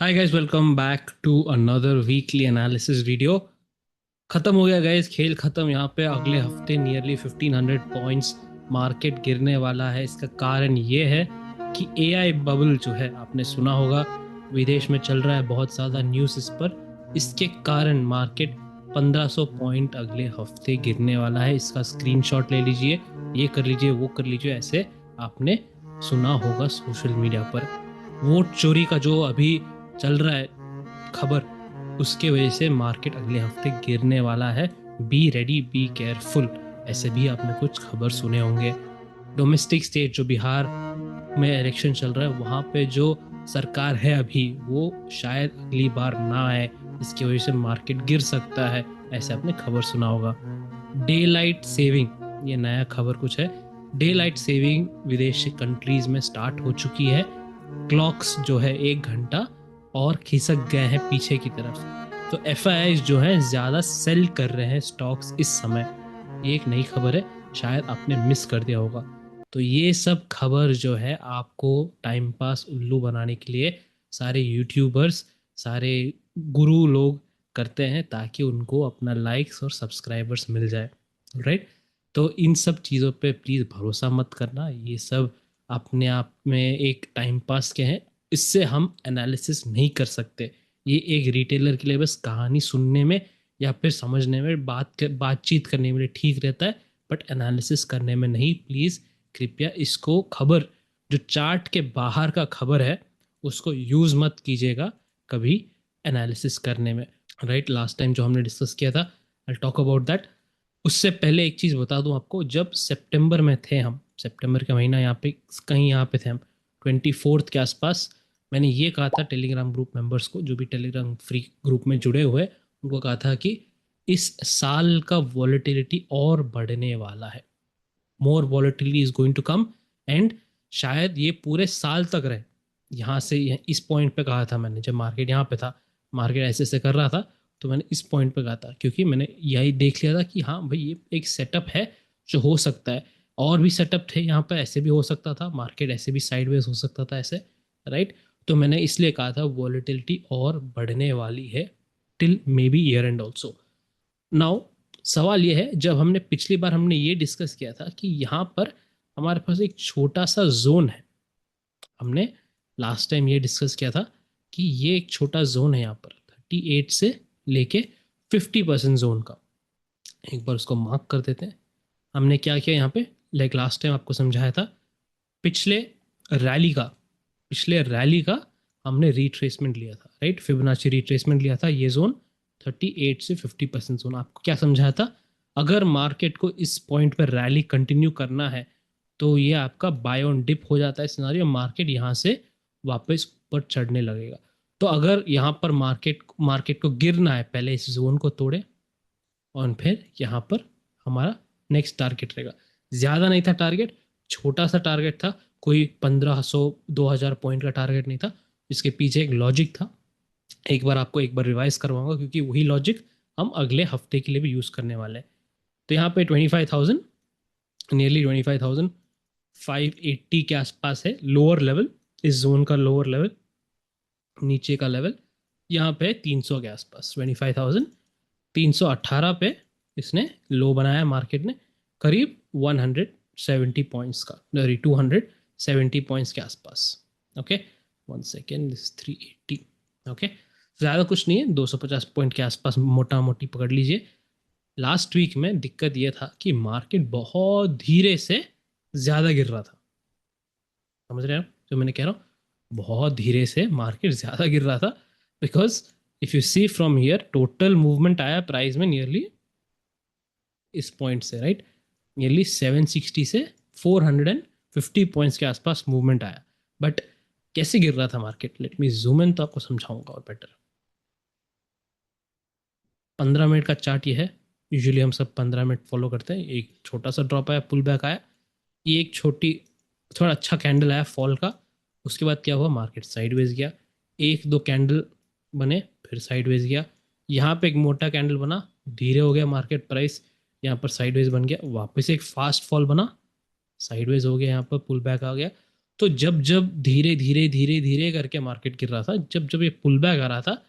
Hi guys, welcome back to another weekly analysis video. खत्म हो गया गाइस, खेल खत्म। यहाँ पे अगले हफ्ते नियरली 1500 पॉइंट्स मार्केट गिरने वाला है। इसका कारण ये है कि एआई बबल जो है, आपने सुना होगा, विदेश में चल रहा है बहुत ज़्यादा न्यूज़ इस पर। इसके कारण मार्केट 1500 पॉइंट अगले हफ्ते गिरने वाला है। इसका स्क्रीनशॉट ले लीजिए, ये कर लीजिए, वो कर लीजिए, ऐसे आपने सुना होगा सोशल मीडिया पर। वोट चोरी का जो अभी चल रहा है खबर, उसके वजह से मार्केट अगले हफ्ते गिरने वाला है। Be ready, be careful. ऐसे भी आपने कुछ खबर सुने होंगे। डोमेस्टिक स्टेट जो बिहार में इलेक्शन चल रहा है, वहाँ पे जो सरकार है अभी, वो शायद अगली बार ना आए। इसकी वजह से मार्केट गिर सकता है, ऐसे आपने खबर सुना होगा। डे लाइट सेविंग, ये नया खबर कुछ है। डे लाइट सेविंग विदेशी कंट्रीज में स्टार्ट हो चुकी है। क्लॉक्स जो है 1 घंटा और खिसक गए हैं पीछे की तरफ। तो एफ जो है ज़्यादा सेल कर रहे हैं स्टॉक्स इस समय। ये एक नई खबर है, शायद आपने मिस कर दिया होगा। तो ये सब खबर जो है आपको टाइम पास उल्लू बनाने के लिए सारे यूट्यूबर्स, सारे गुरु लोग करते हैं, ताकि उनको अपना लाइक्स और सब्सक्राइबर्स मिल जाए। राइट। तो इन सब चीज़ों पे प्लीज़ भरोसा मत करना। ये सब अपने आप में एक टाइम पास के हैं, इससे हम एनालिसिस नहीं कर सकते। ये एक रिटेलर के लिए बस कहानी सुनने में या फिर समझने में, बातचीत करने में ठीक रहता है, बट एनालिसिस करने में नहीं। प्लीज़ कृपया इसको, खबर जो चार्ट के बाहर का खबर है, उसको यूज़ मत कीजिएगा कभी एनालिसिस करने में। राइट। लास्ट टाइम जो हमने डिस्कस किया था, आई टॉक अबाउट दैट। उससे पहले एक चीज़ बता दूं आपको, जब सितंबर में थे हम, सितंबर का महीना, यहाँ पे कहीं यहाँ पे थे हम 24 के आसपास, मैंने ये कहा था टेलीग्राम ग्रुप मेंबर्स को, जो भी टेलीग्राम फ्री ग्रुप में जुड़े हुए, उनको कहा था कि इस साल का वॉलेटिलिटी और बढ़ने वाला है। More volatility is going to come, and शायद ये पूरे साल तक रहे। यहाँ से इस पॉइंट पे कहा था मैंने, जब मार्केट यहाँ पे था, मार्केट ऐसे ऐसे कर रहा था, तो मैंने इस पॉइंट पे कहा था, क्योंकि मैंने यही देख लिया था कि हाँ भाई, ये एक सेटअप है जो हो सकता है। और भी सेटअप थे यहाँ पे, ऐसे भी हो सकता था, मार्केट ऐसे भी साइडवेज हो सकता था, ऐसे। राइट। तो मैंने इसलिए कहा था वॉलेटिलिटी और बढ़ने वाली है till may be year and also. Now सवाल ये है, जब हमने पिछली बार हमने ये डिस्कस किया था कि यहाँ पर हमारे पास एक छोटा सा जोन है। हमने लास्ट टाइम ये डिस्कस किया था कि ये एक छोटा जोन है यहाँ पर, 38 से लेके 50% जोन का। एक बार उसको मार्क कर देते हैं। हमने क्या किया यहाँ पे, लाइक लास्ट टाइम आपको समझाया था, पिछले रैली का पिछले रैली का हमने रिट्रेसमेंट लिया था। राइट। फिबोनाची रिट्रेसमेंट लिया था, ये जोन 38 से 50% जोन। आपको क्या समझाया था, अगर मार्केट को इस पॉइंट पर रैली कंटिन्यू करना है, तो ये आपका बाय ऑन डिप हो जाता है सिनारियो, मार्केट यहाँ से वापस ऊपर चढ़ने लगेगा। तो अगर यहाँ पर मार्केट को गिरना है, पहले इस जोन को तोड़े और फिर यहाँ पर हमारा नेक्स्ट टारगेट रहेगा। ज़्यादा नहीं था टारगेट, छोटा सा टारगेट था, कोई 1500-2000 पॉइंट का टारगेट नहीं था। इसके पीछे एक लॉजिक था। एक बार रिवाइज करवाऊंगा, क्योंकि वही लॉजिक हम अगले हफ्ते के लिए भी यूज़ करने वाले हैं। तो यहाँ पे 25,000, नियरली 25,580 के आसपास है लोअर लेवल, इस जोन का लोअर लेवल। नीचे का लेवल यहाँ पे 300 के आसपास, 25,318 पे इसने लो बनाया मार्केट ने, करीब 170 पॉइंट्स का, 270 पॉइंट्स के आसपास। Okay, 1 second, this 380। ओके, ज़्यादा कुछ नहीं है, 250 पॉइंट के आसपास मोटा मोटी पकड़ लीजिए। लास्ट वीक में दिक्कत यह था कि मार्केट बहुत धीरे से ज़्यादा गिर रहा था। समझ रहे हैं आप जो मैंने कह रहा हूँ, बहुत धीरे से मार्केट ज़्यादा गिर रहा था। Because if you see from here, total movement आया प्राइस में नियरली इस पॉइंट से, राइट, नियरली 760 से 450 पॉइंट्स के आसपास मूवमेंट आया। बट कैसे गिर रहा था market, let me zoom in, तो आपको समझाऊंगा और बेटर। 15 मिनट का चार्ट ये है। यूजुअली हम सब 15 मिनट फॉलो करते हैं। एक छोटा सा ड्रॉप आया, पुल बैक आया, ये एक छोटी, थोड़ा अच्छा कैंडल आया फॉल का। उसके बाद क्या हुआ, मार्केट साइडवेज गया, एक दो कैंडल बने, फिर साइडवेज गया। यहाँ पे एक मोटा कैंडल बना, धीरे हो गया मार्केट, प्राइस यहाँ पर साइडवेज बन गया, वापस एक फास्ट फॉल बना, साइडवेज हो गया, यहाँ पर पुल बैक आ गया। तो जब जब धीरे धीरे धीरे धीरे करके मार्केट गिर रहा था, जब जब ये पुल बैक आ रहा था,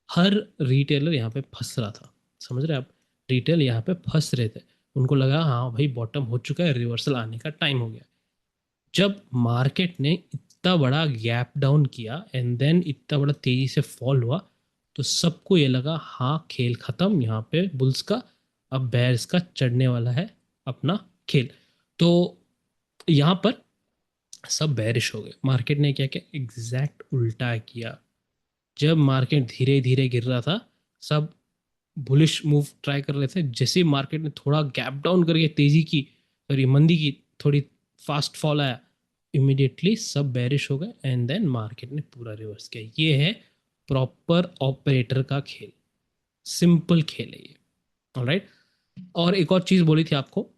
हर रिटेलर यहाँ पे फंस रहा था। समझ रहे हैं आप? रिटेल यहाँ पे फंस रहे थे। उनको लगा हाँ भाई बॉटम हो चुका है, रिवर्सल आने का टाइम हो गया। जब मार्केट ने इतना बड़ा गैप डाउन किया एंड देन इतना बड़ा तेजी से फॉल हुआ, तो सबको ये लगा हाँ खेल खत्म यहाँ पे बुल्स का, अब बेयर्स का चढ़ने वाला है अपना खेल। तो यहाँ पर सब बेरिश हो गए। मार्केट ने क्या किया, एग्जैक्ट उल्टा किया। जब मार्केट धीरे धीरे गिर रहा था, सब बुलिश मूव ट्राई कर रहे थे। जैसे ही मार्केट ने थोड़ा गैप डाउन करके तेजी की, सॉरी मंदी की, थोड़ी फास्ट फॉल आया, इमिडिएटली सब बेरिश हो गए एंड देन मार्केट ने पूरा रिवर्स किया। ये है प्रॉपर ऑपरेटर का खेल, सिंपल खेल है ये। ऑलराइट। और एक और चीज़ बोली थी आपको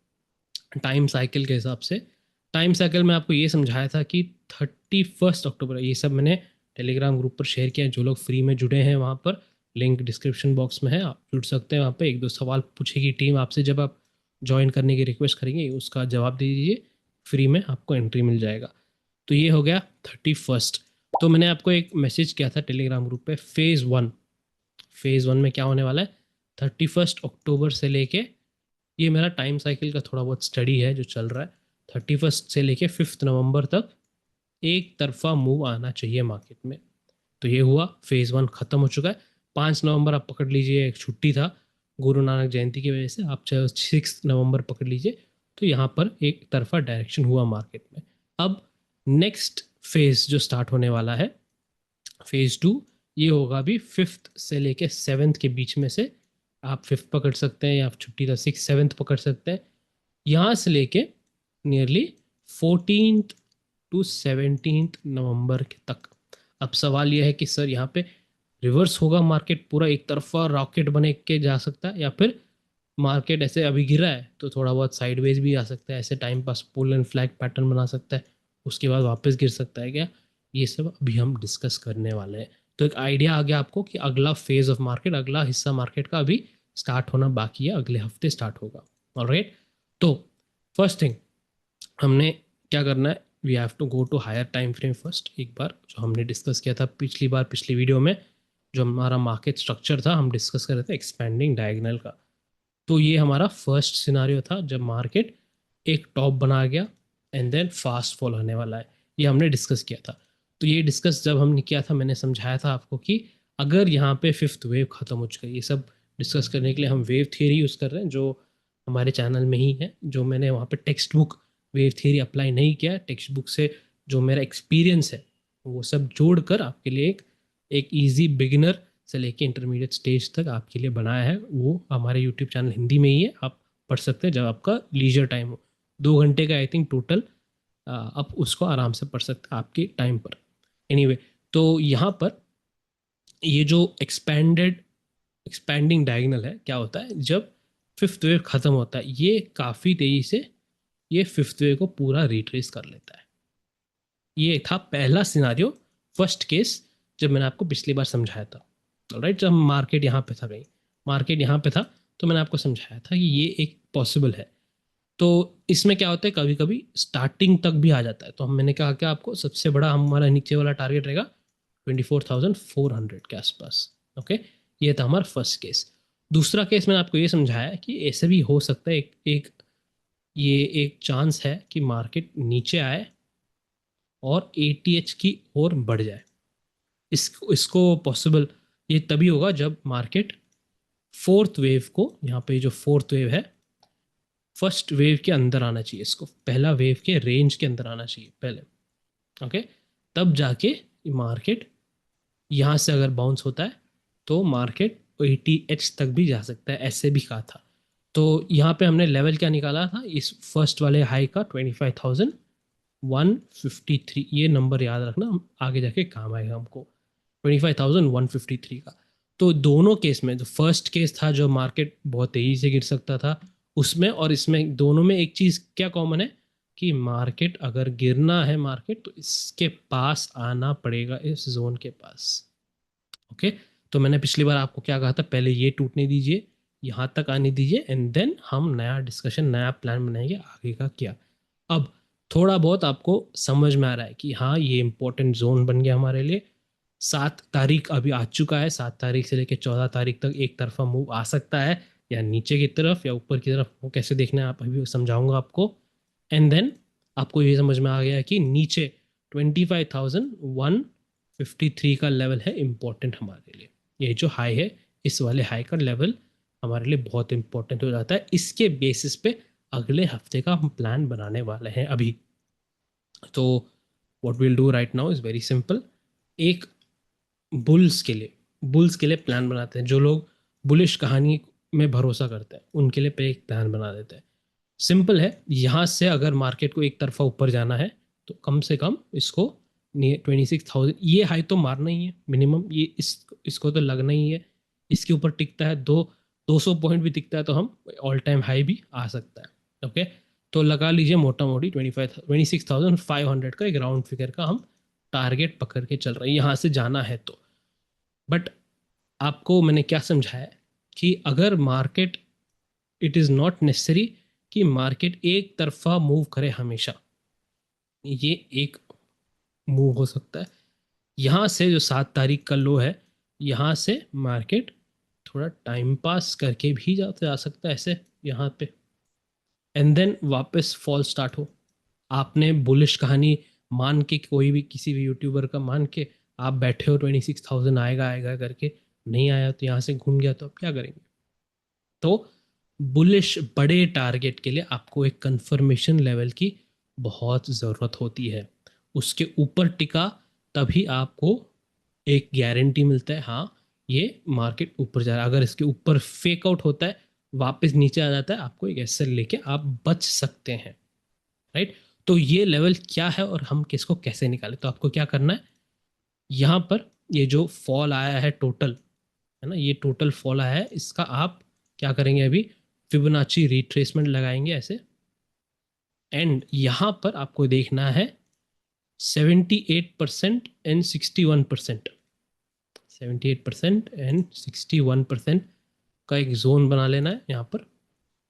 टाइम साइकिल के हिसाब से। टाइम साइकिल में आपको ये समझाया था कि 31 अक्टूबर, ये सब मैंने टेलीग्राम ग्रुप पर शेयर किया है। जो लोग फ्री में जुड़े हैं वहाँ पर लिंक डिस्क्रिप्शन बॉक्स में है, आप जुड़ सकते हैं। वहाँ पे एक दो सवाल पूछेगी टीम आपसे, जब आप ज्वाइन करने की रिक्वेस्ट करेंगे उसका जवाब दे दीजिए, फ्री में आपको एंट्री मिल जाएगा। तो ये हो गया 31। तो मैंने आपको एक मैसेज किया था टेलीग्राम ग्रुप पे, फेज़ वन में क्या होने वाला है, 31 अक्टूबर से लेके, ये मेरा टाइम साइकिल का थोड़ा बहुत स्टडी है जो चल रहा है, 31 से लेके 5 नवंबर तक एक तरफा मूव आना चाहिए मार्केट में। तो ये हुआ, फेज़ 1 ख़त्म हो चुका है। 5 नवंबर आप पकड़ लीजिए, एक छुट्टी था गुरु नानक जयंती की वजह से, आप चाहे 6 नवंबर पकड़ लीजिए। तो यहाँ पर एक तरफा डायरेक्शन हुआ मार्केट में। अब नेक्स्ट फेज़ जो स्टार्ट होने वाला है, फेज़ 2, ये होगा भी 5 से लेके 7 के बीच में से। आप 5 पकड़ सकते हैं या छुट्टी था 6-7 पकड़ सकते हैं। यहाँ से लेके नियरली 14 टू 17 नवंबर के तक। अब सवाल यह है कि सर यहाँ पे रिवर्स होगा मार्केट, पूरा एक तरफा रॉकेट बने के जा सकता है, या फिर मार्केट ऐसे अभी गिरा है तो थोड़ा बहुत साइडवेज भी आ सकता है, ऐसे time pass pull and flag pattern बना सकता है, उसके बाद वापस गिर सकता है क्या? ये सब अभी हम डिस्कस करने वाले हैं। तो एक आइडिया आ गया आपको कि अगला फेज ऑफ मार्केट, अगला हिस्सा मार्केट का अभी स्टार्ट होना बाकी है, अगले हफ्ते स्टार्ट होगा। ऑलराइट। तो फर्स्ट थिंग हमने क्या करना है, we have to go to higher time frame first. एक बार जो हमने डिस्कस किया था पिछली वीडियो में, जो हमारा मार्केट स्ट्रक्चर था, हम डिस्कस कर रहे थे एक्सपेंडिंग डायगोनल का। तो ये हमारा फर्स्ट सिनारियो था जब मार्केट एक टॉप बना गया एंड देन फास्ट फॉल होने वाला है, ये हमने डिस्कस किया था। तो ये डिस्कस जब हमने किया था, मैंने समझाया था आपको कि अगर यहाँ पे 5th वेव ख़त्म हो चुका है, ये सब डिस्कस करने के लिए हम वेव थियरी यूज़ कर रहे हैं, जो हमारे चैनल में ही है। जो मैंने वहाँ पे text book wave theory apply नहीं किया, टेक्स्ट बुक से जो मेरा एक्सपीरियंस है वो सब जोड़कर आपके लिए एक ईजी बिगिनर से लेके इंटरमीडिएट स्टेज तक आपके लिए बनाया है। वो हमारे यूट्यूब चैनल हिंदी में ही है, आप पढ़ सकते हैं जब आपका लीजर टाइम हो। 2 घंटे का आई थिंक टोटल, आप उसको आराम से पढ़ सकते हैं आपके टाइम पर। एनीवे, तो यहाँ पर ये जो एक्सपेंडिंग डायगोनल है, क्या होता है जब 5th वेव ख़त्म होता है, ये काफ़ी तेज़ी से ये 5th वेव को पूरा रिट्रेस कर लेता है। ये था पहला सिनारियो, फर्स्ट केस, जब मैंने आपको पिछली बार समझाया था। राइट, जब मार्केट यहाँ पे था, कहीं मार्केट यहाँ पे था, तो मैंने आपको समझाया था कि ये एक पॉसिबल है। तो इसमें क्या होता है, कभी कभी स्टार्टिंग तक भी आ जाता है। तो मैंने कहा कि आपको सबसे बड़ा हमारा नीचे वाला टारगेट रहेगा 24,400 के आसपास। ओके, ये था हमारा फर्स्ट केस। दूसरा केस मैंने आपको ये समझाया कि ऐसे भी हो सकता है, ये एक चांस है कि मार्केट नीचे आए और ATH की ओर बढ़ जाए। इसको पॉसिबल ये तभी होगा जब मार्केट 4th वेव को, यहाँ पे जो 4th वेव है, फर्स्ट वेव के अंदर आना चाहिए, इसको पहला वेव के रेंज के अंदर आना चाहिए पहले। ओके, तब जाके मार्केट यहाँ से अगर बाउंस होता है तो मार्केट 80H तक भी जा सकता है, ऐसे भी कहा था। तो यहाँ पे हमने लेवल क्या निकाला था इस फर्स्ट वाले हाई का, 25,153। ये नंबर याद रखना, हम आगे जाके काम आएगा हमको, 25,153 का। तो दोनों केस में, जो फर्स्ट केस था जो मार्केट बहुत तेज़ी से गिर सकता था, उसमें और इसमें, दोनों में एक चीज़ क्या कॉमन है कि मार्केट अगर गिरना है मार्केट, तो इसके पास आना पड़ेगा, इस जोन के पास। ओके, तो मैंने पिछली बार आपको क्या कहा था, पहले ये टूटने दीजिए, यहाँ तक आने दीजिए, एंड देन हम नया डिस्कशन, नया प्लान बनाएंगे आगे का क्या। अब थोड़ा बहुत आपको समझ में आ रहा है कि हाँ ये इंपॉर्टेंट जोन बन गया हमारे लिए। 7 तारीख अभी आ चुका है, 7 तारीख से लेकर 14 तारीख तक एक तरफा मूव आ सकता है, या नीचे की तरफ या ऊपर की तरफ, वो कैसे देखना है आप अभी समझाऊंगा आपको। एंड देन आपको ये समझ में आ गया कि नीचे 25,153 का लेवल है इम्पोर्टेंट हमारे लिए। ये जो हाई है, इस वाले हाई का लेवल हमारे लिए बहुत इंपॉर्टेंट हो जाता है। इसके बेसिस पे अगले हफ्ते का हम प्लान बनाने वाले हैं अभी। तो what will do right now is very simple. एक बुल्स के लिए प्लान बनाते हैं। जो लोग बुलिश कहानी में भरोसा करते हैं उनके लिए पे एक प्लान बना देते हैं। सिंपल है, यहाँ से अगर मार्केट को एक तरफा ऊपर जाना है तो कम से कम इसको 26,000 ये हाई तो मारना ही है मिनिमम। ये इसको तो लगना ही है। इसके ऊपर टिकता है 200 पॉइंट भी टिकता है तो हम ऑल टाइम हाई भी आ सकता है। ओके, तो लगा लीजिए मोटा मोटी 26,500 का एक राउंड फिगर का हम टारगेट पकड़ के चल रहे हैं यहाँ से जाना है तो। बट आपको मैंने क्या समझाया कि अगर market, it is not necessary कि मार्केट एक तरफा मूव करे हमेशा। ये एक मूव हो सकता है यहाँ से, जो 7 तारीख का लो है, यहाँ से मार्केट थोड़ा टाइम पास करके भी जा सकता है ऐसे यहाँ पे, एंड देन वापस फॉल स्टार्ट हो। आपने बुलिश कहानी मान के, कोई भी किसी भी यूट्यूबर का मान के आप बैठे हो 26,000 आएगा आएगा करके, नहीं आया तो यहाँ से घूम गया तो आप क्या करेंगे। तो बुलिश बड़े टारगेट के लिए आपको एक कंफर्मेशन लेवल की बहुत ज़रूरत होती है। उसके ऊपर टिका तभी आपको एक गारंटी मिलता है, हाँ ये मार्केट ऊपर जा रहा है। अगर इसके ऊपर फेक आउट होता है, वापस नीचे आ जाता है, आपको एक एसएल लेके आप बच सकते हैं। राइट, तो ये लेवल क्या है और हम किसको कैसे निकालें। तो आपको क्या करना है, यहाँ पर ये जो फॉल आया है टोटल, है ना, ये टोटल फॉल आया है, इसका आप क्या करेंगे अभी, फिबोनाची रिट्रेसमेंट लगाएंगे ऐसे। एंड यहाँ पर आपको देखना है 78% एंड 61%, 78% एंड 61% का एक जोन बना लेना है यहाँ पर।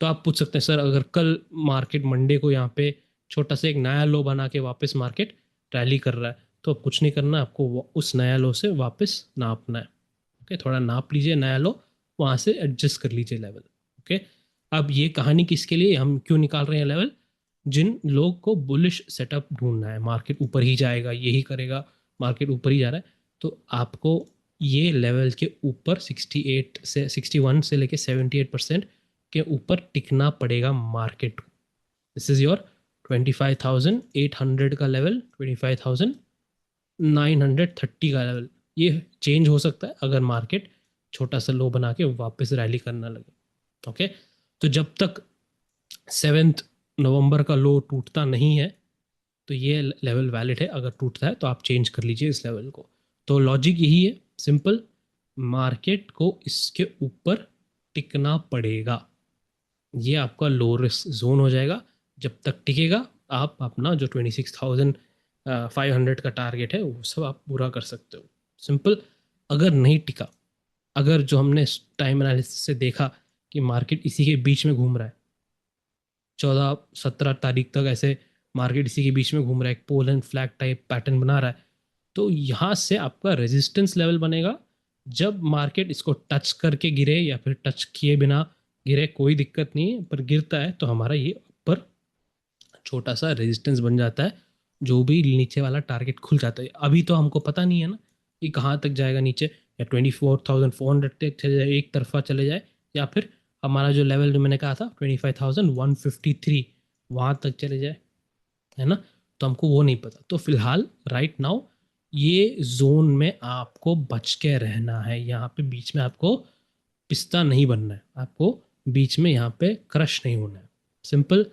तो आप पूछ सकते हैं सर अगर कल मार्केट मंडे को यहाँ पे छोटा सा एक नया लो बना के वापस मार्केट रैली कर रहा है, तो अब कुछ नहीं करना है, आपको उस नया लो से वापस नापना है। ओके, थोड़ा नाप लीजिए नया लो, वहाँ से एडजस्ट कर लीजिए लेवल। ओके, अब ये कहानी किसके लिए, हम क्यों निकाल रहे हैं लेवल, जिन लोग को बुलिश सेटअप ढूंढना है, मार्केट ऊपर ही जाएगा, यही करेगा, मार्केट ऊपर ही जा रहा है, तो आपको ये लेवल के ऊपर 68 से 61 से लेके 78% के ऊपर टिकना पड़ेगा मार्केट को। दिस इज योर 25,800 का लेवल, 25,930 का लेवल। ये चेंज हो सकता है अगर मार्केट छोटा सा लो बना के वापस रैली करना लगे। ओके, तो जब तक 7 नवंबर का लो टूटता नहीं है तो ये लेवल वैलिड है। अगर टूटता है तो आप चेंज कर लीजिए इस लेवल को। तो लॉजिक यही है सिंपल, मार्केट को इसके ऊपर टिकना पड़ेगा। ये आपका लो रिस्क जोन हो जाएगा। जब तक टिकेगा आप अपना जो 26,500 का टारगेट है वो सब आप पूरा कर सकते हो। सिंपल, अगर नहीं टिका, अगर जो हमने टाइम एनालिसिस से देखा कि मार्केट इसी के बीच में घूम रहा है, 14-17 तारीख तक ऐसे मार्केट इसी के बीच में घूम रहा है, एक pole and flag type pattern बना रहा है, तो यहाँ से आपका रेजिस्टेंस लेवल बनेगा। जब मार्केट इसको टच करके गिरे या फिर टच किए बिना गिरे कोई दिक्कत नहीं है, पर गिरता है तो हमारा ये ऊपर छोटा सा रेजिस्टेंस बन जाता है, जो भी नीचे वाला टारगेट खुल जाता है। अभी तो हमको पता नहीं है ना कि कहाँ तक जाएगा नीचे, या 24,400 तक चले जाए, एक तरफा चले जाए, या फिर हमारा जो लेवल जो मैंने कहा था 25,153 वहाँ तक चले जाए, है ना। तो हमको वो नहीं पता। तो फिलहाल राइट नाउ ये जोन में आपको बच के रहना है। यहाँ पे बीच में आपको पिस्ता नहीं बनना है, आपको बीच में यहाँ पे क्रश नहीं होना है। सिंपल,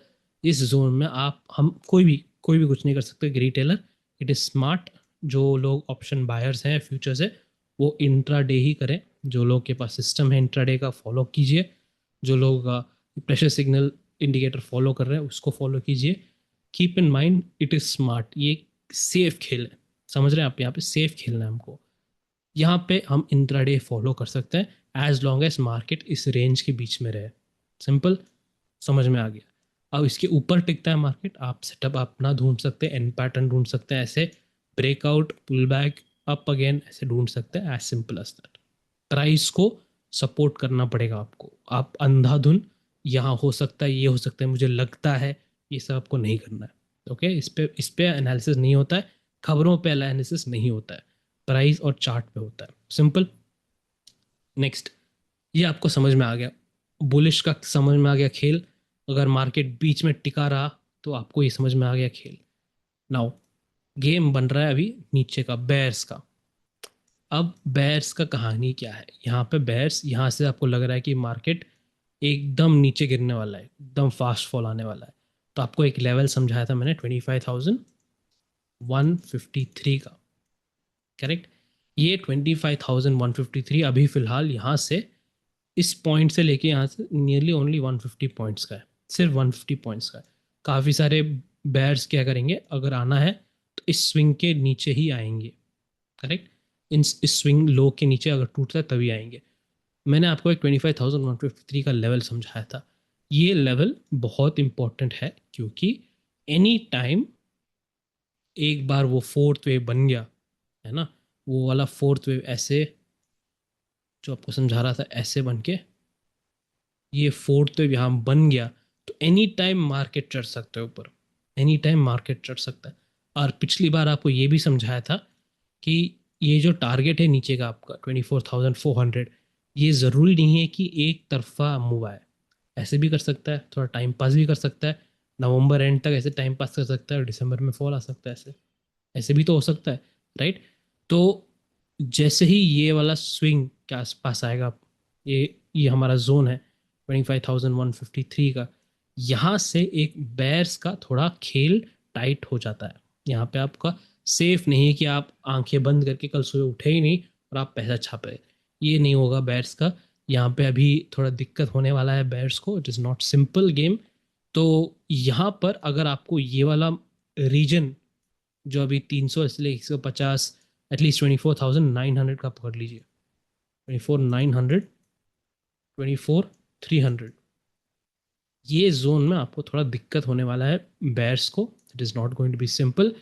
इस जोन में आप, हम कोई भी कुछ नहीं कर सकते रिटेलर। इट इज़ स्मार्ट, जो लोग ऑप्शन बायर्स हैं, फ्यूचर्स है, वो इंट्राडे ही करें। जो लोग के पास सिस्टम है इंट्राडे का, फॉलो कीजिए। जो लोग प्रेशर सिग्नल इंडिकेटर फॉलो कर रहे हैं उसको फॉलो कीजिए। Keep in mind it is smart, ये सेफ खेल है। समझ रहे हैं आप, यहाँ पे सेफ खेलना है हमको। यहाँ पे हम इंट्राडे फॉलो कर सकते हैं एज लॉन्ग एज मार्केट इस रेंज के बीच में रहे। सिंपल, समझ में आ गया। अब इसके ऊपर टिकता है मार्केट, आप सेटअप अपना ढूंढ सकते हैं, एन पैटर्न ढूंढ सकते हैं, ऐसे breakout, pull back, up again ऐसे ढूंढ सकते हैं, as simple as that. Price को सपोर्ट करना पड़ेगा आपको, आप अंधाधुन यहाँ हो सकता है, ये हो सकता है, मुझे लगता है, ये सब आपको नहीं करना है। ओके, इस पे एनालिसिस नहीं होता है, खबरों पे एनालिसिस नहीं होता है, प्राइस और चार्ट पे होता है, सिंपल। नेक्स्ट, ये आपको समझ में आ गया, बुलिश का समझ में आ गया खेल। अगर मार्केट बीच में टिका रहा तो आपको ये समझ में आ गया खेल। नाउ गेम बन रहा है अभी नीचे का, बेयर्स का। अब बेयर्स का कहानी क्या है, यहाँ पे बेयर्स, यहाँ से आपको लग रहा है कि मार्केट एकदम नीचे गिरने वाला है, एकदम फास्ट फॉल आने वाला है। तो आपको एक लेवल समझाया था मैंने 25,153 का, करेक्ट। ये 25,153 अभी फिलहाल यहाँ से, इस पॉइंट से लेके यहाँ से नियरली ओनली 150 पॉइंट्स का है, सिर्फ 150 पॉइंट्स का है। काफ़ी सारे बेयर्स क्या करेंगे, अगर आना है तो इस स्विंग के नीचे ही आएंगे, करेक्ट। इस स्विंग लो के नीचे अगर टूटता है तभी आएंगे। मैंने आपको एक 25,153 का लेवल समझाया था। ये लेवल बहुत इंपॉर्टेंट है क्योंकि एनी टाइम एक बार वो फोर्थ वेव बन गया है ना, वो वाला फोर्थ वेव ऐसे जो आपको समझा रहा था, ऐसे बन के ये फोर्थ वेव यहाँ बन गया तो एनी टाइम मार्केट चढ़ सकता है ऊपर, एनी टाइम मार्केट चढ़ सकता है। और पिछली बार आपको ये भी समझाया था कि ये जो टारगेट है नीचे का आपका 24,400, ये ज़रूरी नहीं है कि एक तरफा मूव आए, ऐसे भी कर सकता है, थोड़ा टाइम पास भी कर सकता है, नवंबर एंड तक ऐसे टाइम पास कर सकता है और दिसंबर में फॉल आ सकता है, ऐसे ऐसे भी तो हो सकता है, राइट। तो जैसे ही ये वाला स्विंग के आसपास आएगा, ये हमारा जोन है 25,153 का, यहाँ से एक बेयर्स का थोड़ा खेल टाइट हो जाता है। यहाँ पे आपका सेफ नहीं है कि आप आंखें बंद करके कल सुबह उठे ही नहीं और आप पैसा छापे, ये नहीं होगा बेयर्स का। यहाँ पे अभी थोड़ा दिक्कत होने वाला है बेयर्स को, it is not simple game. तो यहाँ पर अगर आपको ये वाला रीजन जो अभी 300 इसलिए 150, एटलीस्ट 24,900 का पकड़ लीजिए, 24,900, 24,300, ये जोन में आपको थोड़ा दिक्कत होने वाला है बेयर्स को, it is not going to be simple.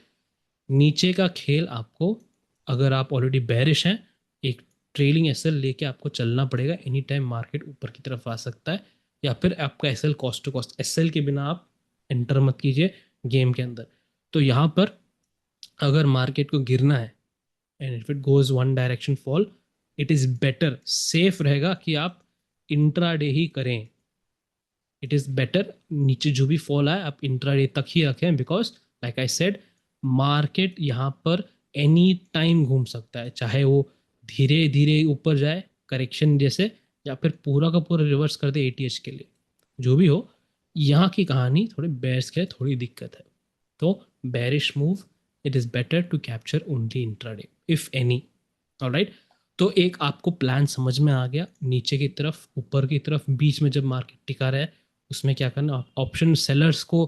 नीचे का खेल आपको, अगर आप ऑलरेडी बेरिश हैं, एक ट्रेलिंग एसएल लेके आपको चलना पड़ेगा, एनी टाइम मार्केट ऊपर की तरफ आ सकता है, या फिर आपका SL cost to cost, SL के बिना आप एंटर मत कीजिए गेम के अंदर। तो यहाँ पर अगर मार्केट को गिरना है and if it goes one direction fall, it is better, safe रहेगा कि आप इंट्राडे ही करें। इट इज़ बेटर नीचे जो भी फॉल आए आप इंट्राडे तक ही रखें, because like I said market यहाँ पर एनी टाइम घूम सकता है, चाहे वो धीरे धीरे ऊपर जाए करेक्शन जैसे, या फिर पूरा का पूरा रिवर्स कर दे एटीएच के लिए, जो भी हो। यहाँ की कहानी थोड़ी बेयर्स के लिए थोड़ी दिक्कत है। तो bearish move, it is better to capture only intraday if any. Alright, तो एक आपको प्लान समझ में आ गया, नीचे की तरफ, ऊपर की तरफ, बीच में जब मार्केट टिका रहा है उसमें क्या करना। ऑप्शन सेलर्स को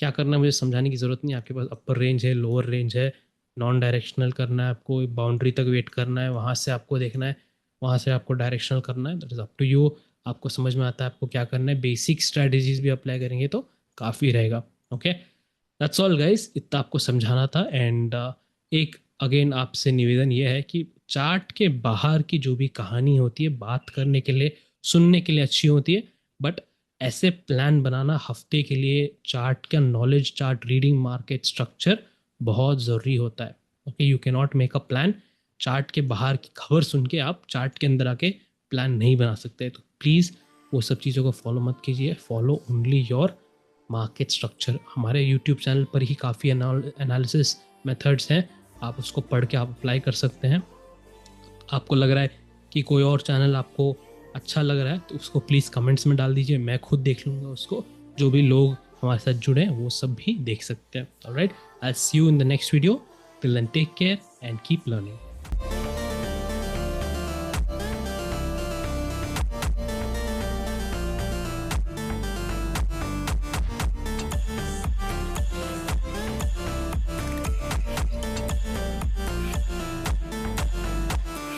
क्या करना मुझे समझाने की ज़रूरत नहीं, आपके पास अपर रेंज है, लोअर रेंज है, नॉन डायरेक्शनल करना है आपको, बाउंड्री तक वेट करना है, वहाँ से आपको देखना है, वहाँ से आपको डायरेक्शनल करना है, that is up to you. आपको समझ में आता है आपको क्या करना है, बेसिक स्ट्रैटेजीज भी अप्लाई करेंगे तो काफ़ी रहेगा। ओके, दैट्स ऑल गाइस, इतना आपको समझाना था। एंड एक अगेन आपसे निवेदन ये है कि चार्ट के बाहर की जो भी कहानी होती है बात करने के लिए, सुनने के लिए अच्छी होती है, बट ऐसे प्लान बनाना हफ्ते के लिए, चार्ट का knowledge, chart reading, market structure बहुत ज़रूरी होता है। Okay, you can not make a plan, chart के बाहर की खबर सुन के आप चार्ट के अंदर आके प्लान नहीं बना सकते। तो प्लीज़ वो सब चीज़ों को फॉलो मत कीजिए, follow only your market structure. हमारे यूट्यूब चैनल पर ही काफ़ी एनालिसिस मेथड्स हैं, आप उसको पढ़ के आप अप्लाई कर सकते हैं। आपको लग रहा है कि कोई और चैनल आपको अच्छा लग रहा है तो उसको प्लीज़ कमेंट्स में डाल दीजिए, मैं खुद देख लूँगा उसको, जो भी लोग हमारे साथ जुड़े हैं वो सब भी देख सकते हैं। Alright, I see you in the next video, till then take care and keep learning.